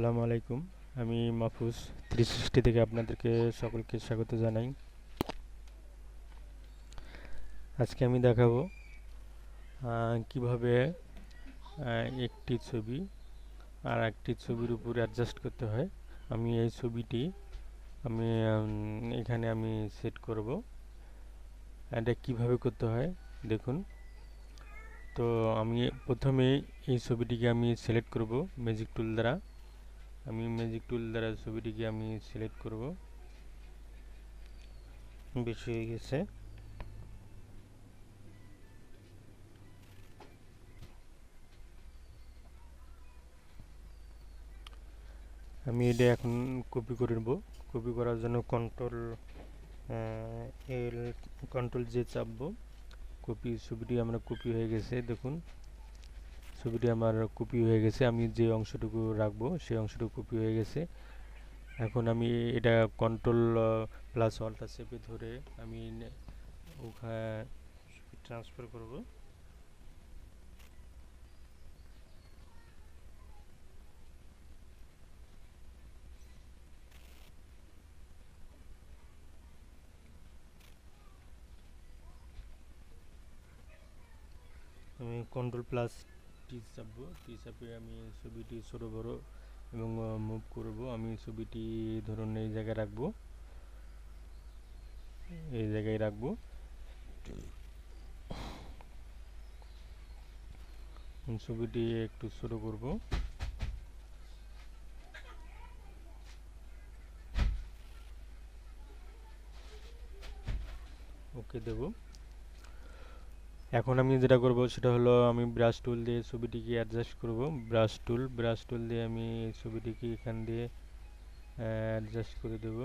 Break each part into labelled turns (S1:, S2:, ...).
S1: আসসালামু আলাইকুম। আমি মাহফুজ 360 থেকে আপনাদেরকে সকলকে স্বাগত জানাই। আজকে আমি দেখাবো কিভাবে একটি ছবি আর একটি ছবির উপর অ্যাডজাস্ট করতে হয়। আমি এই ছবিটি আমি এখানে আমি সেট করব। এটা কিভাবে করতে হয় দেখুন। তো আমি প্রথমে এই ছবিটিকে আমি সিলেক্ট করব ম্যাজিক টুল দ্বারা। ছবিটিকে আমি সিলেক্ট করব। বেশি হয়ে গেছে। আমি এটা এখন কপি করে নেব। কপি করার জন্য এল কন্ট্রোল জে চাপবো। ছবিটি আমার কপি হয়ে গেছে। দেখুন ছবিটি আমার কপি হয়ে গেছে। আমি যে অংশটুকু রাখবো সেই অংশটুকু কপি হয়ে গেছে। এখন আমি এটা কন্ট্রোল প্লাস অল্টার চেপে ধরে আমি ওখানে ট্রান্সফার করব। আমি কন্ট্রোল প্লাস টি চাপবো। টি চাপে আমি ছবিটি ছোট বড় এবং মুভ করব। আমি ছবিটি ধরুন এই জায়গায় রাখবো। ছবিটি একটু ছোট করব। ওকে দেব। এখন আমি যেটা করব সেটা হলো আমি ব্রাশ টুল দিয়ে ছবিটিকে অ্যাডজাস্ট করব। ব্রাশ টুল দিয়ে আমি ছবিটিকে এখান দিয়ে অ্যাডজাস্ট করে দেব।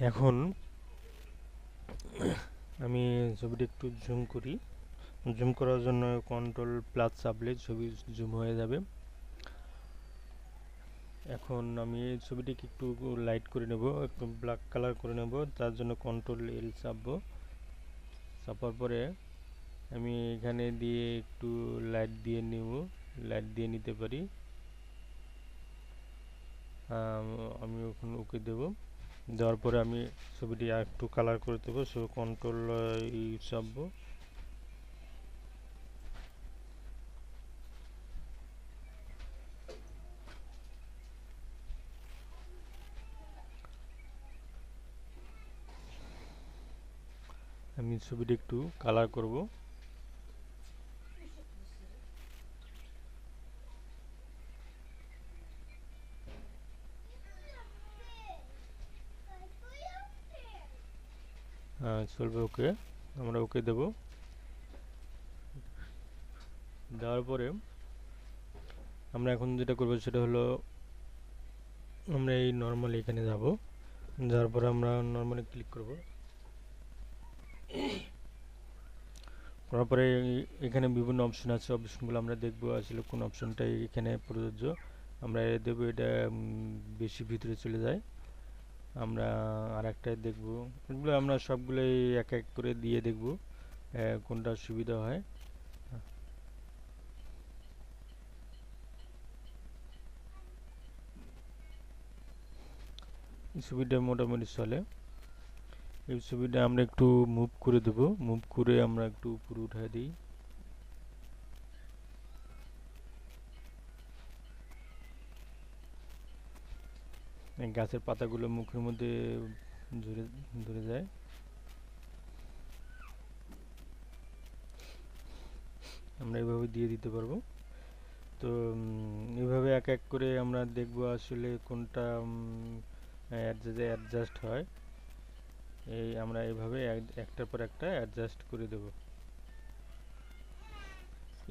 S1: এখন আমি ছবিটি একটু জুম করি। জুম করার জন্য কন্ট্রোল প্লাস চাপলে ছবি জুম হয়ে যাবে। এখন আমি এই ছবিটিকে একটু লাইট করে নেব, একটু ব্ল্যাক কালার করে নেব। তার জন্য কন্ট্রোল এল চাপবো। চাপার পরে আমি এখানে দিয়ে একটু লাইট দিয়ে নেব। লাইট দিয়ে নিতে পারি। আমি ওখানে ওকে দেব। দেওয়ার পরে আমি ছবিটি আর একটু কালার করে দেবো। কন্ট্রোল ই চাপবো। আমি ছবিটি একটু কালার করব। চলবে, ওকে। আমরা ওকে দেব। দেওয়ার পরে আমরা এখন যেটা করব সেটা হলো আমরা এই নর্মাল এখানে যাব। যাওয়ার পরে আমরা নর্মালে ক্লিক করব। করার পরে এখানে বিভিন্ন অপশন আছে। অপশনগুলো আমরা দেখব আসলে কোন অপশনটা এখানে প্রযোজ্য। আমরা দেব এটা বেশি ভিতরে চলে যায়। আমরা আর একটাই দেখব। এগুলো আমরা সবগুলোই এক এক করে দিয়ে দেখব কোনটা সুবিধা হয়। ছবিটা মোটামুটি চলে। এই ছবিটা আমরা একটু মুভ করে দেব। মুভ করে আমরা একটু উপরে উঠাই দিই। গাছের পাতাগুলো মুখের মধ্যে ধরে যায়। আমরা এভাবে দিয়ে দিতে পারবো। তো এভাবে এক এক করে আমরা দেখব আসলে কোনটা অ্যাডজাস্ট হয়। আমরা এইভাবে একটার পর একটা অ্যাডজাস্ট করে দেব।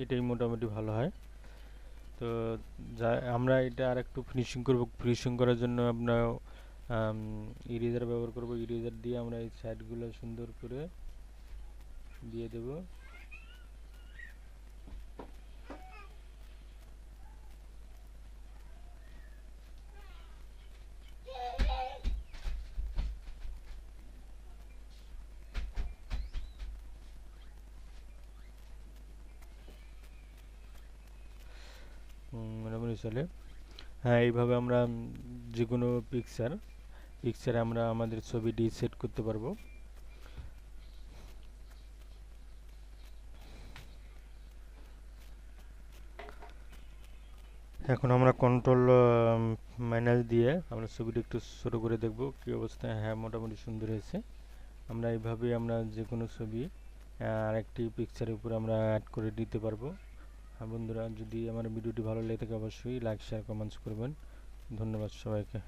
S1: এটাই মোটামুটি ভালো হয়। তো যা আমরা এটা আর একটু ফিনিশিং করব। ফিনিশিং করার জন্য আমরা ইরেজার ব্যবহার করব। ইরেজার দিয়ে আমরা এই সাইডগুলো সুন্দর করে দিয়ে দেব। মোটামুটি চলে। হ্যাঁ, এইভাবে আমরা যে কোনো পিকচারে আমরা আমাদের ছবিটি সেট করতে পারবো। এখন আমরা কন্ট্রোল মাইনাস দিয়ে আমরা ছবিটা একটু ছোটো করে দেখব কী অবস্থা। হ্যাঁ, মোটামুটি সুন্দর হয়েছে। আমরা এইভাবেই আমরা যে কোনো ছবি আরেকটি পিকচারের উপর আমরা অ্যাড করে দিতে পারবো। হ্যাঁ বন্ধুরা, যদি আমার ভিডিওটি ভালো লেগে থাকে অবশ্যই লাইক শেয়ার কমেন্টস করবেন। ধন্যবাদ সবাইকে।